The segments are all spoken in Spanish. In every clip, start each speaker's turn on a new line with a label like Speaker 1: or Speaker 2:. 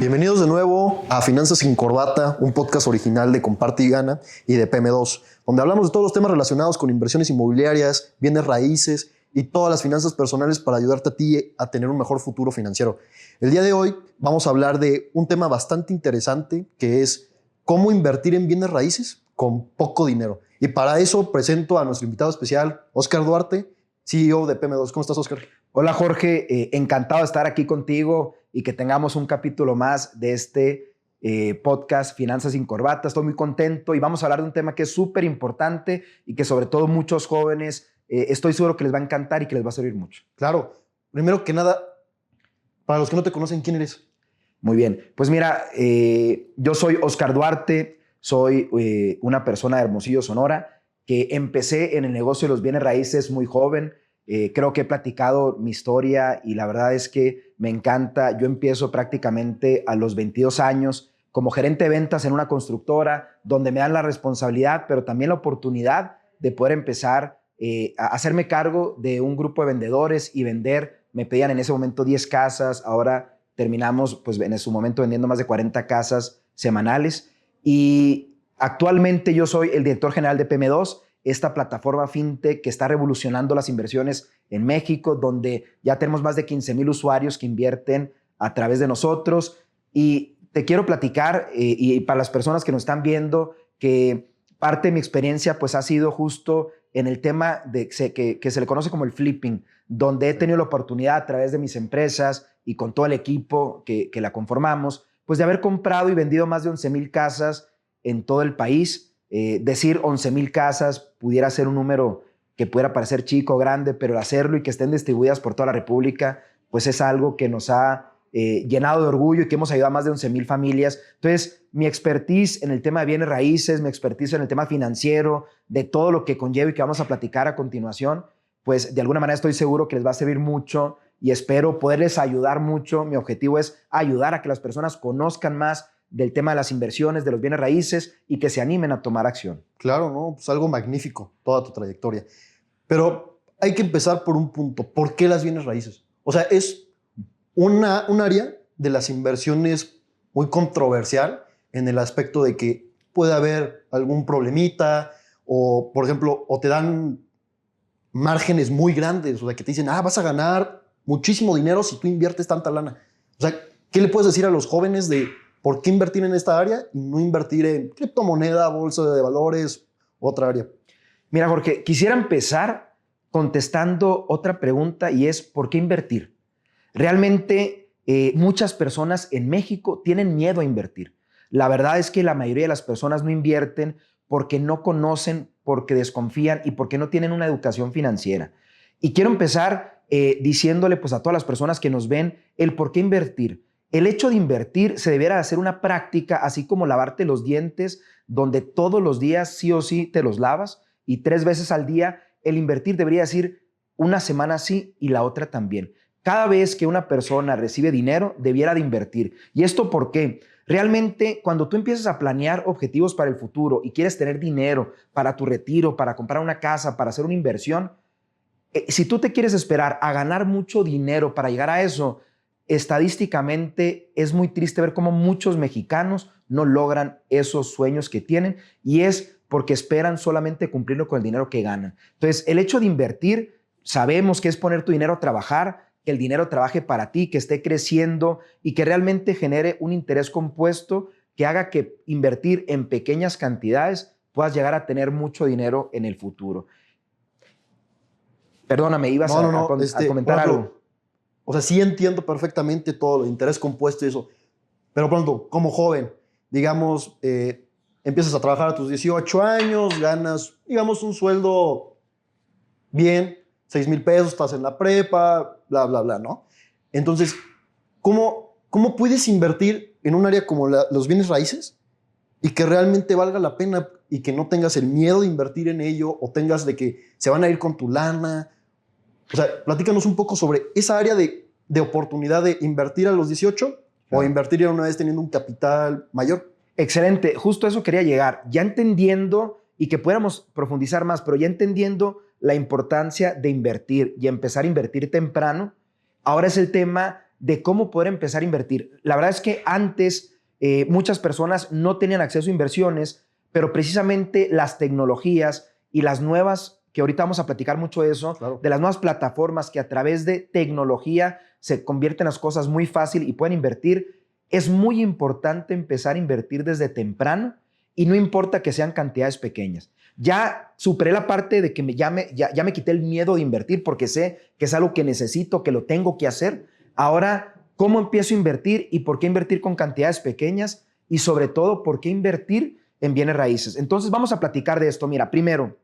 Speaker 1: Bienvenidos de nuevo a Finanzas sin Corbata, un podcast original de Comparte y Gana y de PM2, donde hablamos de todos los temas relacionados con inversiones inmobiliarias, bienes raíces y todas las finanzas personales para ayudarte a ti a tener un mejor futuro financiero. El día de hoy vamos a hablar de un tema bastante interesante que es cómo invertir en bienes raíces con poco dinero. Y para eso presento a nuestro invitado especial, Oscar Duarte, CEO de PM2. ¿Cómo estás, Oscar?
Speaker 2: Hola, Jorge. Encantado de estar aquí contigo y que tengamos un capítulo más de este podcast Finanzas sin Corbata. Estoy muy contento y vamos a hablar de un tema que es súper importante y que sobre todo muchos jóvenes estoy seguro que les va a encantar y que les va a servir mucho.
Speaker 1: Claro. Primero que nada, para los que no te conocen, ¿quién eres?
Speaker 2: Muy bien. Pues mira, yo soy Oscar Duarte, soy una persona de Hermosillo, Sonora, que empecé en el negocio de los bienes raíces muy joven. Creo que he platicado mi historia y la verdad es que me encanta. Yo empiezo prácticamente a los 22 años como gerente de ventas en una constructora donde me dan la responsabilidad, pero también la oportunidad de poder empezar a hacerme cargo de un grupo de vendedores y vender. Me pedían en ese momento 10 casas, ahora terminamos pues en su momento vendiendo más de 40 casas semanales y actualmente yo soy el director general de PM2, esta plataforma fintech que está revolucionando las inversiones en México, donde ya tenemos más de 15,000 usuarios que invierten a través de nosotros. Y te quiero platicar, y para las personas que nos están viendo, que parte de mi experiencia pues ha sido justo en el tema de que se le conoce como el flipping, donde he tenido la oportunidad a través de mis empresas y con todo el equipo que la conformamos, pues de haber comprado y vendido más de 11,000 casas en todo el país. Decir 11,000 casas pudiera ser un número que pudiera parecer chico o grande, pero hacerlo y que estén distribuidas por toda la República, pues es algo que nos ha llenado de orgullo y que hemos ayudado a más de 11,000 familias. Entonces, mi expertise en el tema de bienes raíces, mi expertise en el tema financiero, de todo lo que conlleva y que vamos a platicar a continuación, pues de alguna manera estoy seguro que les va a servir mucho y espero poderles ayudar mucho. Mi objetivo es ayudar a que las personas conozcan más del tema de las inversiones, de los bienes raíces y que se animen a tomar acción.
Speaker 1: Claro, ¿no? Pues algo magnífico, toda tu trayectoria. Pero hay que empezar por un punto. ¿Por qué las bienes raíces? O sea, es un área de las inversiones muy controversial en el aspecto de que puede haber algún problemita o, por ejemplo, o te dan márgenes muy grandes, o sea, que te dicen, vas a ganar muchísimo dinero si tú inviertes tanta lana. O sea, ¿qué le puedes decir a los jóvenes de por qué invertir en esta área y no invertir en criptomoneda, bolsa de valores, otra área?
Speaker 2: Mira, Jorge, quisiera empezar contestando otra pregunta y es ¿por qué invertir? Realmente muchas personas en México tienen miedo a invertir. La verdad es que la mayoría de las personas no invierten porque no conocen, porque desconfían y porque no tienen una educación financiera. Y quiero empezar diciéndole pues, a todas las personas que nos ven el por qué invertir. El hecho de invertir se debiera hacer una práctica, así como lavarte los dientes, donde todos los días sí o sí te los lavas y 3 veces al día. El invertir debería decir una semana sí y la otra también. Cada vez que una persona recibe dinero, debiera de invertir. ¿Y esto por qué? Realmente, cuando tú empiezas a planear objetivos para el futuro y quieres tener dinero para tu retiro, para comprar una casa, para hacer una inversión, si tú te quieres esperar a ganar mucho dinero para llegar a eso, estadísticamente es muy triste ver cómo muchos mexicanos no logran esos sueños que tienen y es porque esperan solamente cumplirlo con el dinero que ganan. Entonces, el hecho de invertir, sabemos que es poner tu dinero a trabajar, que el dinero trabaje para ti, que esté creciendo y que realmente genere un interés compuesto que haga que invertir en pequeñas cantidades puedas llegar a tener mucho dinero en el futuro. Perdóname, ibas a comentar algo.
Speaker 1: O sea, sí entiendo perfectamente todo lo interés compuesto y eso, pero pronto, como joven, digamos, empiezas a trabajar a tus 18 años, ganas, digamos, un sueldo bien, 6,000 pesos, estás en la prepa, bla, bla, bla, ¿no? Entonces, ¿cómo puedes invertir en un área como los bienes raíces y que realmente valga la pena y que no tengas el miedo de invertir en ello o tengas de que se van a ir con tu lana? O sea, platícanos un poco sobre esa área de oportunidad de invertir a los 18 o invertir ya una vez teniendo un capital mayor.
Speaker 2: Excelente, justo a eso quería llegar. Ya entendiendo y que pudiéramos profundizar más, pero ya entendiendo la importancia de invertir y empezar a invertir temprano, ahora es el tema de cómo poder empezar a invertir. La verdad es que antes muchas personas no tenían acceso a inversiones, pero precisamente las tecnologías y las nuevas, que ahorita vamos a platicar mucho de eso,
Speaker 1: Claro.
Speaker 2: de las nuevas plataformas que a través de tecnología se convierten las cosas muy fácil y pueden invertir. Es muy importante empezar a invertir desde temprano y no importa que sean cantidades pequeñas. Ya superé la parte de que ya me quité el miedo de invertir porque sé que es algo que necesito, que lo tengo que hacer. Ahora, ¿cómo empiezo a invertir y por qué invertir con cantidades pequeñas? Y sobre todo, ¿por qué invertir en bienes raíces? Entonces, vamos a platicar de esto. Mira, primero,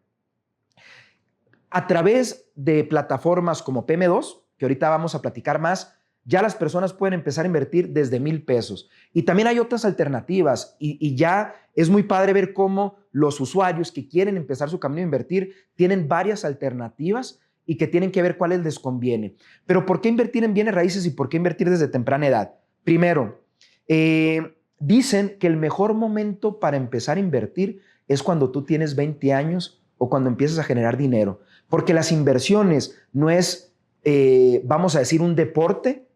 Speaker 2: a través de plataformas como PM2, que ahorita vamos a platicar más, ya las personas pueden empezar a invertir desde $1,000. Y también hay otras alternativas y ya es muy padre ver cómo los usuarios que quieren empezar su camino a invertir tienen varias alternativas y que tienen que ver cuáles les conviene. Pero ¿por qué invertir en bienes raíces y por qué invertir desde temprana edad? Primero, dicen que el mejor momento para empezar a invertir es cuando tú tienes 20 años o cuando empiezas a generar dinero. Porque las inversiones no es, vamos a decir, un deporte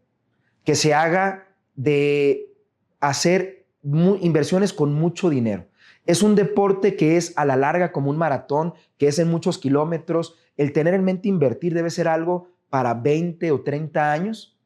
Speaker 2: que se haga de hacer inversiones con mucho dinero. Es un deporte que es a la larga como un maratón, que es en muchos kilómetros. El tener en mente invertir debe ser algo para 20 o 30 años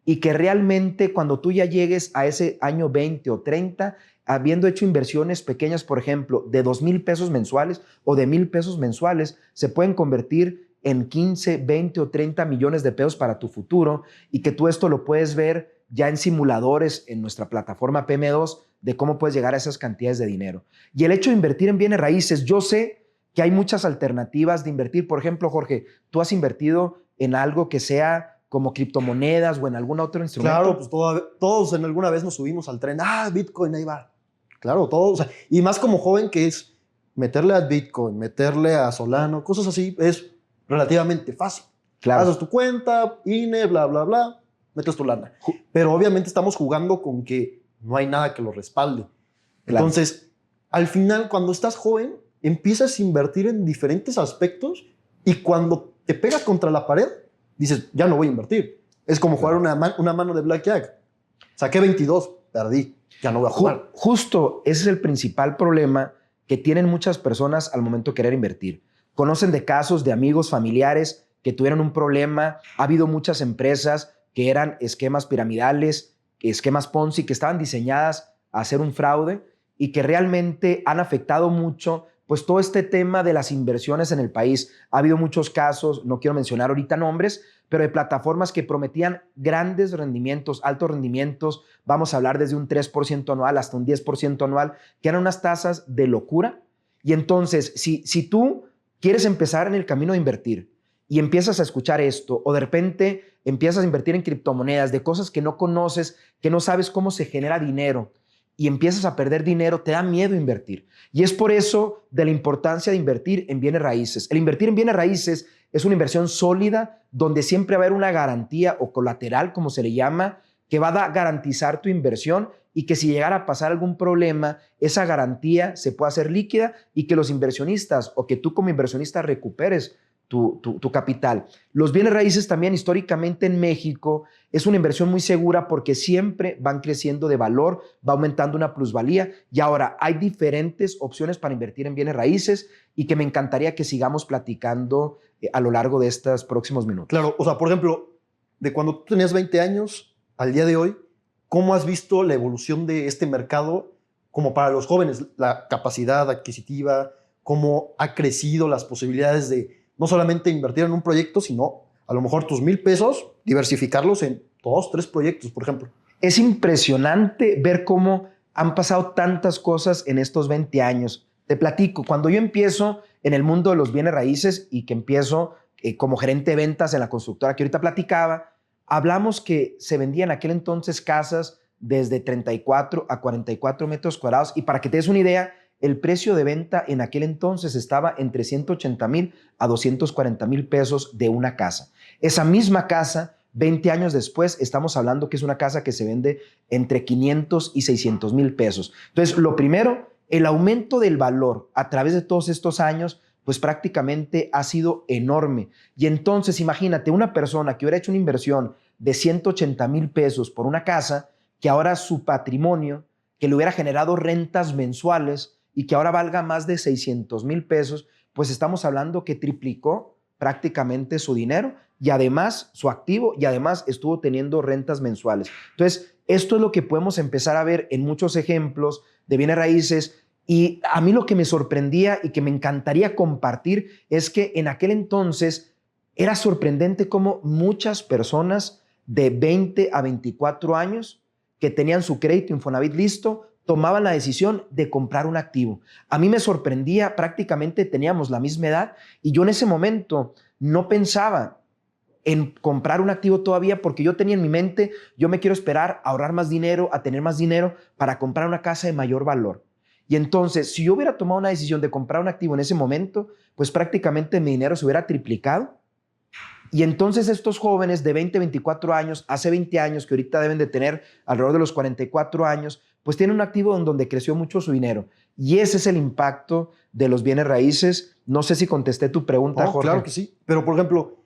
Speaker 2: y que realmente cuando tú ya llegues a ese año 20 o 30, habiendo hecho inversiones pequeñas, por ejemplo, de $2,000 mensuales o de $1,000 mensuales, se pueden convertir en 15, 20 o 30 millones de pesos para tu futuro y que tú esto lo puedes ver ya en simuladores en nuestra plataforma PM2 de cómo puedes llegar a esas cantidades de dinero. Y el hecho de invertir en bienes raíces, yo sé que hay muchas alternativas de invertir. Por ejemplo, Jorge, ¿tú has invertido en algo que sea como criptomonedas o en algún otro instrumento?
Speaker 1: Claro, pues todos en alguna vez nos subimos al tren. Bitcoin, ahí va. Claro, todos. O sea, y más como joven que es meterle a Bitcoin, meterle a Solano, cosas así, es relativamente fácil.
Speaker 2: Claro.
Speaker 1: Haces tu cuenta, INE, bla, bla, bla, metes tu lana. Pero obviamente estamos jugando con que no hay nada que lo respalde.
Speaker 2: Claro.
Speaker 1: Entonces, al final, cuando estás joven, empiezas a invertir en diferentes aspectos y cuando te pegas contra la pared, dices, ya no voy a invertir. Es como jugar una mano de blackjack. Saqué 22, perdí, ya no voy a jugar.
Speaker 2: Justo ese es el principal problema que tienen muchas personas al momento de querer invertir. Conocen de casos de amigos, familiares que tuvieron un problema. Ha habido muchas empresas que eran esquemas piramidales, esquemas Ponzi, que estaban diseñadas a hacer un fraude y que realmente han afectado mucho pues todo este tema de las inversiones en el país. Ha habido muchos casos, no quiero mencionar ahorita nombres, pero de plataformas que prometían grandes rendimientos, altos rendimientos. Vamos a hablar desde un 3% anual hasta un 10% anual, que eran unas tasas de locura. Y entonces, si tú quieres empezar en el camino de invertir y empiezas a escuchar esto o de repente empiezas a invertir en criptomonedas, de cosas que no conoces, que no sabes cómo se genera dinero y empiezas a perder dinero, te da miedo invertir. Y es por eso de la importancia de invertir en bienes raíces. El invertir en bienes raíces es una inversión sólida donde siempre va a haber una garantía o colateral, como se le llama, que va a garantizar tu inversión y que si llegara a pasar algún problema, esa garantía se pueda hacer líquida y que los inversionistas o que tú como inversionista recuperes tu capital. Los bienes raíces también históricamente en México es una inversión muy segura porque siempre van creciendo de valor, va aumentando una plusvalía y ahora hay diferentes opciones para invertir en bienes raíces y que me encantaría que sigamos platicando a lo largo de estos próximos minutos.
Speaker 1: Claro, o sea, por ejemplo, de cuando tú tenías 20 años al día de hoy, ¿cómo has visto la evolución de este mercado como para los jóvenes? La capacidad adquisitiva, cómo ha crecido las posibilidades de no solamente invertir en un proyecto, sino a lo mejor tus $1,000, diversificarlos en 2, 3 proyectos, por ejemplo.
Speaker 2: Es impresionante ver cómo han pasado tantas cosas en estos 20 años. Te platico, cuando yo empiezo en el mundo de los bienes raíces y que empiezo como gerente de ventas en la constructora que ahorita platicaba, hablamos que se vendían en aquel entonces casas desde 34 a 44 metros cuadrados y para que te des una idea, el precio de venta en aquel entonces estaba entre 180,000 a 240,000 pesos de una casa. Esa misma casa, 20 años después, estamos hablando que es una casa que se vende entre 500 y 600,000 pesos. Entonces, lo primero, el aumento del valor a través de todos estos años, pues prácticamente ha sido enorme. Y entonces, imagínate, una persona que hubiera hecho una inversión de 180,000 pesos por una casa, que ahora su patrimonio, que le hubiera generado rentas mensuales y que ahora valga más de 600,000 pesos, pues estamos hablando que triplicó prácticamente su dinero y además su activo, y además estuvo teniendo rentas mensuales. Entonces, esto es lo que podemos empezar a ver en muchos ejemplos de bienes raíces. Y a mí lo que me sorprendía y que me encantaría compartir es que en aquel entonces era sorprendente cómo muchas personas de 20 a 24 años que tenían su crédito Infonavit listo, tomaban la decisión de comprar un activo. A mí me sorprendía, prácticamente teníamos la misma edad y yo en ese momento no pensaba en comprar un activo todavía, porque yo tenía en mi mente, yo me quiero esperar a ahorrar más dinero, a tener más dinero para comprar una casa de mayor valor. Y entonces, si yo hubiera tomado una decisión de comprar un activo en ese momento, pues prácticamente mi dinero se hubiera triplicado. Y entonces estos jóvenes de 20, 24 años, hace 20 años, que ahorita deben de tener alrededor de los 44 años, pues tienen un activo en donde creció mucho su dinero. Y ese es el impacto de los bienes raíces. No sé si contesté tu pregunta,
Speaker 1: No,
Speaker 2: Jorge.
Speaker 1: claro que sí. Pero, por ejemplo,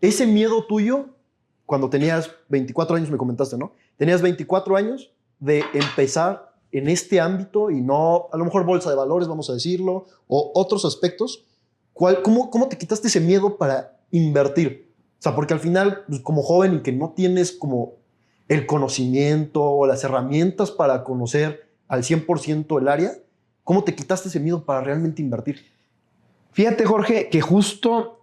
Speaker 1: ese miedo tuyo, cuando tenías 24 años, me comentaste, ¿no? Tenías 24 años de empezar en este ámbito y no, a lo mejor bolsa de valores, vamos a decirlo, o otros aspectos. ¿Cómo te quitaste ese miedo para invertir? O sea, porque al final, pues, como joven y que no tienes como el conocimiento o las herramientas para conocer al 100% el área, ¿cómo te quitaste ese miedo para realmente invertir?
Speaker 2: Fíjate, Jorge, que justo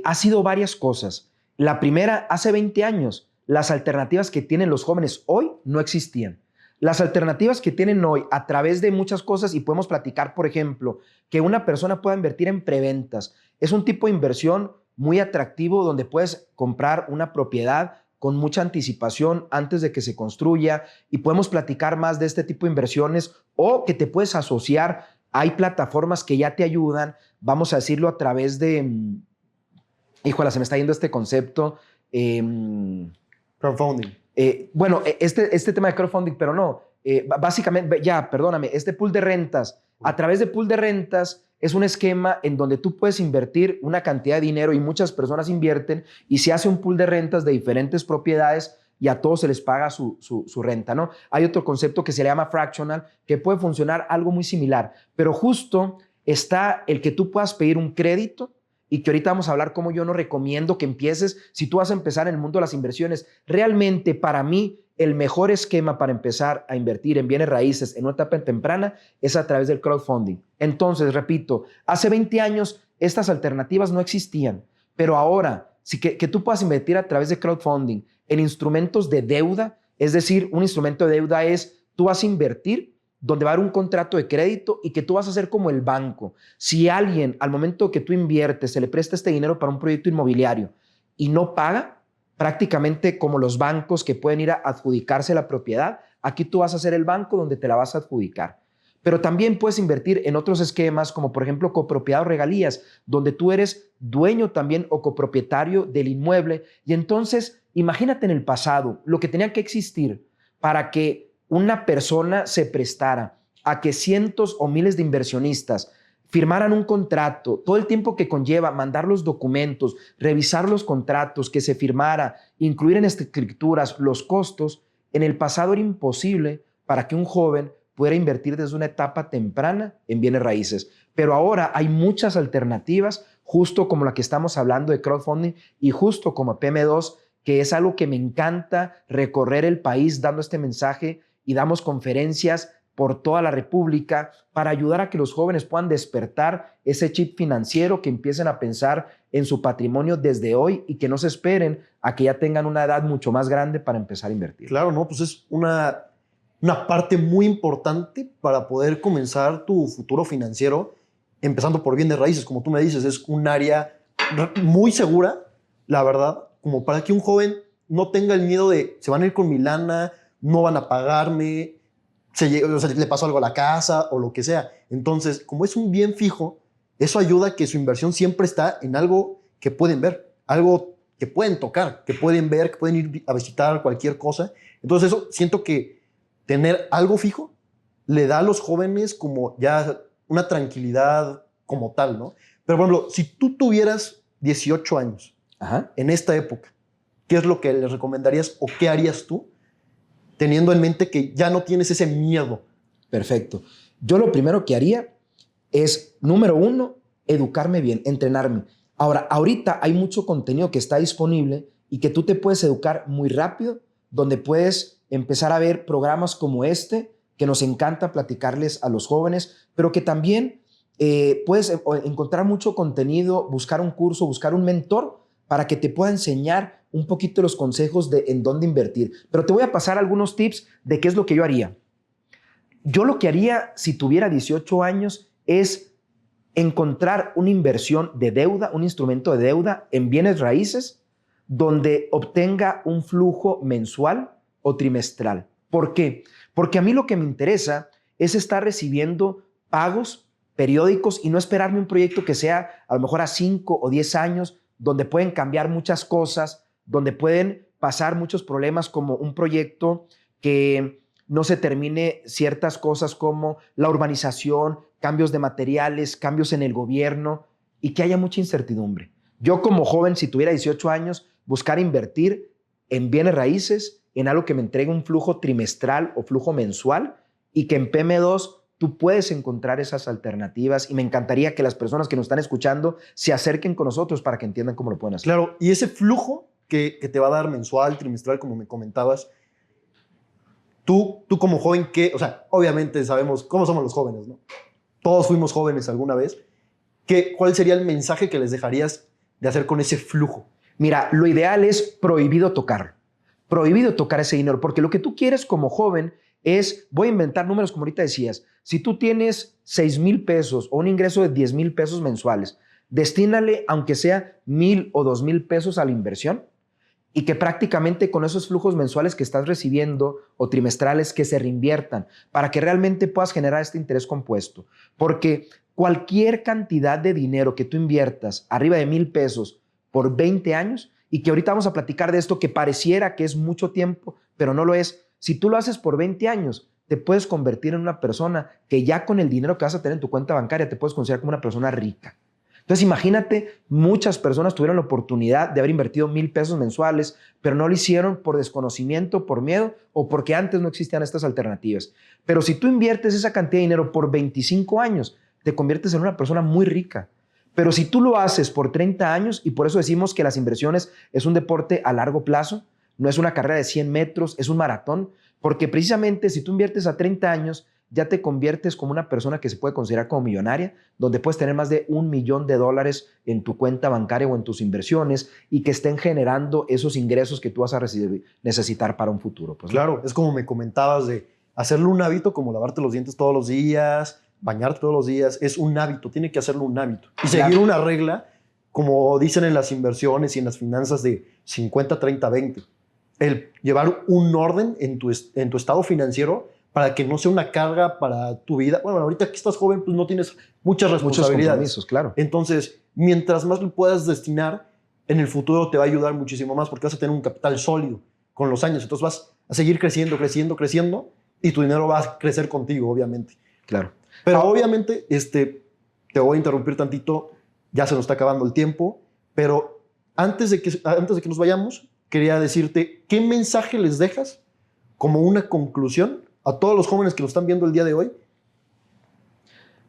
Speaker 2: ha sido varias cosas. La primera, hace 20 años, las alternativas que tienen los jóvenes hoy no existían. Las alternativas que tienen hoy a través de muchas cosas, y podemos platicar, por ejemplo, que una persona pueda invertir en preventas. Es un tipo de inversión muy atractivo donde puedes comprar una propiedad con mucha anticipación antes de que se construya, y podemos platicar más de este tipo de inversiones, o que te puedes asociar. Hay plataformas que ya te ayudan, vamos a decirlo, a través de, híjole, se me está yendo este concepto.
Speaker 1: Crowdfunding.
Speaker 2: Bueno, este tema de crowdfunding, pero no, básicamente, ya, perdóname, este pool de rentas, a través de pool de rentas es un esquema en donde tú puedes invertir una cantidad de dinero y muchas personas invierten y se hace un pool de rentas de diferentes propiedades y a todos se les paga su renta, ¿no? Hay otro concepto que se le llama fractional, que puede funcionar algo muy similar, pero justo está el que tú puedas pedir un crédito, y que ahorita vamos a hablar cómo yo no recomiendo que empieces. Si tú vas a empezar en el mundo de las inversiones, realmente para mí el mejor esquema para empezar a invertir en bienes raíces en una etapa temprana es a través del crowdfunding. Entonces, repito, hace 20 años estas alternativas no existían, pero ahora que tú puedas invertir a través de crowdfunding en instrumentos de deuda, es decir, un instrumento de deuda es tú vas a invertir donde va a haber un contrato de crédito y que tú vas a ser como el banco. Si alguien al momento que tú inviertes se le presta este dinero para un proyecto inmobiliario y no paga, prácticamente como los bancos que pueden ir a adjudicarse la propiedad, aquí tú vas a ser el banco donde te la vas a adjudicar. Pero también puedes invertir en otros esquemas como por ejemplo copropiedad o regalías, donde tú eres dueño también o copropietario del inmueble. Y entonces imagínate en el pasado lo que tenía que existir para que una persona se prestara a que cientos o miles de inversionistas firmaran un contrato, todo el tiempo que conlleva mandar los documentos, revisar los contratos, que se firmara, incluir en escrituras los costos. En el pasado era imposible para que un joven pudiera invertir desde una etapa temprana en bienes raíces. Pero ahora hay muchas alternativas, justo como la que estamos hablando de crowdfunding y justo como PM2, que es algo que me encanta recorrer el país dando este mensaje, y damos conferencias por toda la República para ayudar a que los jóvenes puedan despertar ese chip financiero, que empiecen a pensar en su patrimonio desde hoy y que no se esperen a que ya tengan una edad mucho más grande para empezar a invertir.
Speaker 1: Claro, no, pues es una parte muy importante para poder comenzar tu futuro financiero, empezando por bienes raíces. Como tú me dices, es un área muy segura, la verdad, como para que un joven no tenga el miedo de se van a ir con mi lana, no van a pagarme, le pasó algo a la casa o lo que sea. Entonces, como es un bien fijo, eso ayuda a que su inversión siempre está en algo que pueden ver, algo que pueden tocar, que pueden ver, que pueden ir a visitar cualquier cosa. Entonces, eso siento que tener algo fijo le da a los jóvenes como ya una tranquilidad como tal, ¿no? Pero, por ejemplo, si tú tuvieras 18 años
Speaker 2: Ajá.
Speaker 1: en esta época ¿qué es lo que les recomendarías o qué harías tú teniendo en mente que ya no tienes ese miedo?
Speaker 2: Perfecto. Yo lo primero que haría es, número uno, educarme bien, entrenarme. Ahora, ahorita hay mucho contenido que está disponible y que tú te puedes educar muy rápido, donde puedes empezar a ver programas como este, que nos encanta platicarles a los jóvenes, pero que también puedes encontrar mucho contenido, buscar un curso, buscar un mentor para que te pueda enseñar un poquito los consejos de en dónde invertir. Pero te voy a pasar algunos tips de qué es lo que yo haría. Yo lo que haría si tuviera 18 años es encontrar una inversión de deuda, un instrumento de deuda en bienes raíces donde obtenga un flujo mensual o trimestral. ¿Por qué? Porque a mí lo que me interesa es estar recibiendo pagos periódicos y no esperarme un proyecto que sea a lo mejor a 5 o 10 años, donde pueden cambiar muchas cosas, donde pueden pasar muchos problemas, como un proyecto que no se termine ciertas cosas como la urbanización, cambios de materiales, cambios en el gobierno y que haya mucha incertidumbre. Yo como joven, si tuviera 18 años, buscar invertir en bienes raíces, en algo que me entregue un flujo trimestral o flujo mensual y que en PM2 tú puedes encontrar esas alternativas y me encantaría que las personas que nos están escuchando se acerquen con nosotros para que entiendan cómo lo pueden hacer.
Speaker 1: Claro, y ese flujo que te va a dar mensual, trimestral, como me comentabas, tú como joven, o sea, obviamente sabemos cómo somos los jóvenes, ¿no? Todos fuimos jóvenes alguna vez. ¿Cuál sería el mensaje que les dejarías de hacer con ese flujo?
Speaker 2: Mira, lo ideal es prohibido tocar ese dinero, porque lo que tú quieres como joven es, voy a inventar números como ahorita decías, si tú tienes 6,000 pesos o un ingreso de 10,000 pesos mensuales, destínale aunque sea 1,000 o 2,000 pesos a la inversión y que prácticamente con esos flujos mensuales que estás recibiendo o trimestrales que se reinviertan para que realmente puedas generar este interés compuesto. Porque cualquier cantidad de dinero que tú inviertas arriba de 1,000 pesos por 20 años, y que ahorita vamos a platicar de esto que pareciera que es mucho tiempo, pero no lo es. Si tú lo haces por 20 años, te puedes convertir en una persona que ya con el dinero que vas a tener en tu cuenta bancaria te puedes considerar como una persona rica. Entonces imagínate, muchas personas tuvieron la oportunidad de haber invertido 1,000 pesos mensuales, pero no lo hicieron por desconocimiento, por miedo o porque antes no existían estas alternativas. Pero si tú inviertes esa cantidad de dinero por 25 años, te conviertes en una persona muy rica. Pero si tú lo haces por 30 años, y por eso decimos que las inversiones es un deporte a largo plazo, no es una carrera de 100 metros, es un maratón, porque precisamente si tú inviertes a 30 años, ya te conviertes como una persona que se puede considerar como millonaria, donde puedes tener más de $1 millón en tu cuenta bancaria o en tus inversiones y que estén generando esos ingresos que tú vas a necesitar para un futuro. Pues,
Speaker 1: claro, es como me comentabas de hacerlo un hábito, como lavarte los dientes todos los días, bañarte todos los días, es un hábito, tiene que hacerlo un hábito. Y seguir una regla, como dicen en las inversiones y en las finanzas de 50, 30, 20. El llevar un orden en tu estado financiero para que no sea una carga para tu vida. Bueno, ahorita que estás joven, pues no tienes muchas responsabilidades.
Speaker 2: Muchos compromisos, claro.
Speaker 1: Entonces, mientras más lo puedas destinar, en el futuro te va a ayudar muchísimo más porque vas a tener un capital sólido con los años. Entonces vas a seguir creciendo y tu dinero va a crecer contigo, obviamente.
Speaker 2: Claro.
Speaker 1: Pero obviamente, te voy a interrumpir tantito, ya se nos está acabando el tiempo, pero antes de que nos vayamos, quería decirte, ¿qué mensaje les dejas como una conclusión a todos los jóvenes que nos están viendo el día de hoy?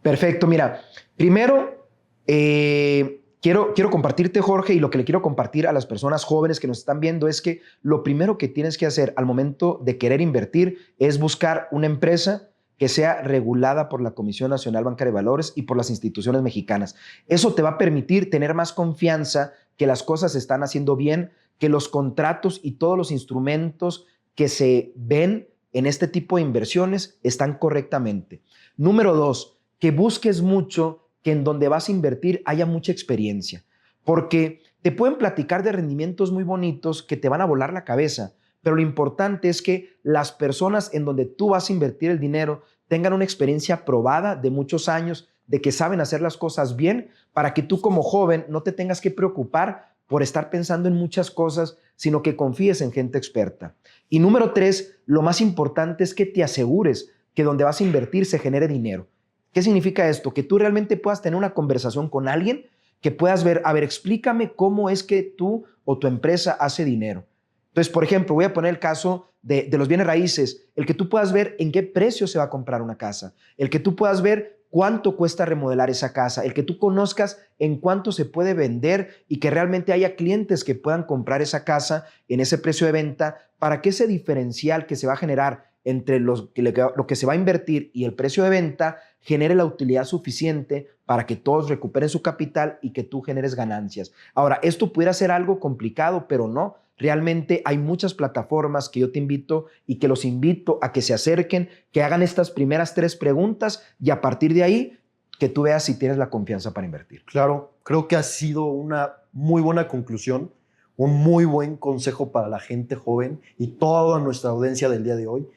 Speaker 2: Perfecto, mira, primero quiero compartirte, Jorge, y lo que le quiero compartir a las personas jóvenes que nos están viendo es que lo primero que tienes que hacer al momento de querer invertir es buscar una empresa que sea regulada por la Comisión Nacional Bancaria de Valores y por las instituciones mexicanas. Eso te va a permitir tener más confianza que las cosas se están haciendo bien, que los contratos y todos los instrumentos que se ven en este tipo de inversiones están correctamente. Número 2, que busques mucho que en donde vas a invertir haya mucha experiencia, porque te pueden platicar de rendimientos muy bonitos que te van a volar la cabeza, pero lo importante es que las personas en donde tú vas a invertir el dinero tengan una experiencia probada de muchos años, de que saben hacer las cosas bien, para que tú como joven no te tengas que preocupar por estar pensando en muchas cosas, sino que confíes en gente experta. Y número 3, lo más importante es que te asegures que donde vas a invertir se genere dinero. ¿Qué significa esto? Que tú realmente puedas tener una conversación con alguien que puedas ver, a ver, explícame cómo es que tú o tu empresa hace dinero. Entonces, por ejemplo, voy a poner el caso de los bienes raíces, el que tú puedas ver en qué precio se va a comprar una casa, el que tú puedas ver cuánto cuesta remodelar esa casa, el que tú conozcas en cuánto se puede vender y que realmente haya clientes que puedan comprar esa casa en ese precio de venta para que ese diferencial que se va a generar entre lo que se va a invertir y el precio de venta genere la utilidad suficiente para que todos recuperen su capital y que tú generes ganancias. Ahora, esto pudiera ser algo complicado, pero no. Realmente hay muchas plataformas que yo te invito y que los invito a que se acerquen, que hagan estas primeras 3 preguntas y a partir de ahí que tú veas si tienes la confianza para invertir.
Speaker 1: Claro, creo que ha sido una muy buena conclusión, un muy buen consejo para la gente joven y toda nuestra audiencia del día de hoy.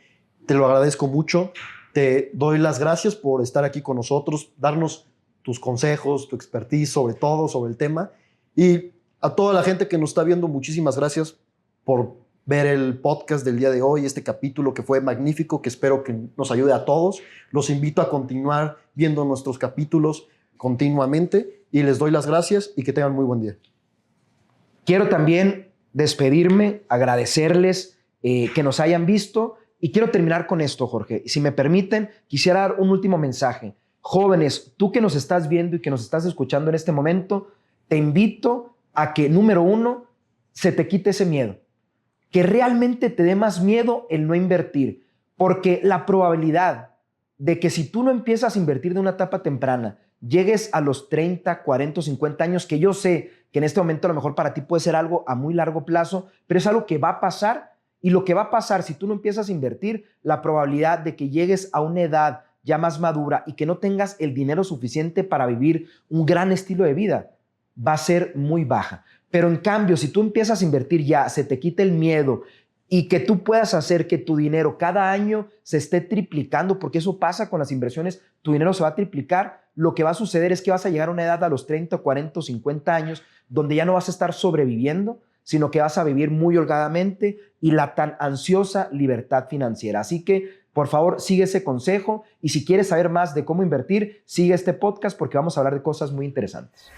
Speaker 1: Te lo agradezco mucho. Te doy las gracias por estar aquí con nosotros, darnos tus consejos, tu expertise sobre todo, sobre el tema. Y a toda la gente que nos está viendo, muchísimas gracias por ver el podcast del día de hoy, este capítulo que fue magnífico, que espero que nos ayude a todos. Los invito a continuar viendo nuestros capítulos continuamente y les doy las gracias y que tengan muy buen día.
Speaker 2: Quiero también despedirme, agradecerles que nos hayan visto y quiero terminar con esto, Jorge. Si me permiten, quisiera dar un último mensaje. Jóvenes, tú que nos estás viendo y que nos estás escuchando en este momento, te invito a que, número 1, se te quite ese miedo. Que realmente te dé más miedo el no invertir. Porque la probabilidad de que si tú no empiezas a invertir de una etapa temprana, llegues a los 30, 40, 50 años, que yo sé que en este momento a lo mejor para ti puede ser algo a muy largo plazo, pero es algo que va a pasar. Y lo que va a pasar si tú no empiezas a invertir, la probabilidad de que llegues a una edad ya más madura y que no tengas el dinero suficiente para vivir un gran estilo de vida, va a ser muy baja. Pero en cambio, si tú empiezas a invertir ya, se te quita el miedo y que tú puedas hacer que tu dinero cada año se esté triplicando, porque eso pasa con las inversiones, tu dinero se va a triplicar, lo que va a suceder es que vas a llegar a una edad a los 30, 40, 50 años donde ya no vas a estar sobreviviendo, sino que vas a vivir muy holgadamente y la tan ansiosa libertad financiera. Así que, por favor, sigue ese consejo y si quieres saber más de cómo invertir, sigue este podcast porque vamos a hablar de cosas muy interesantes.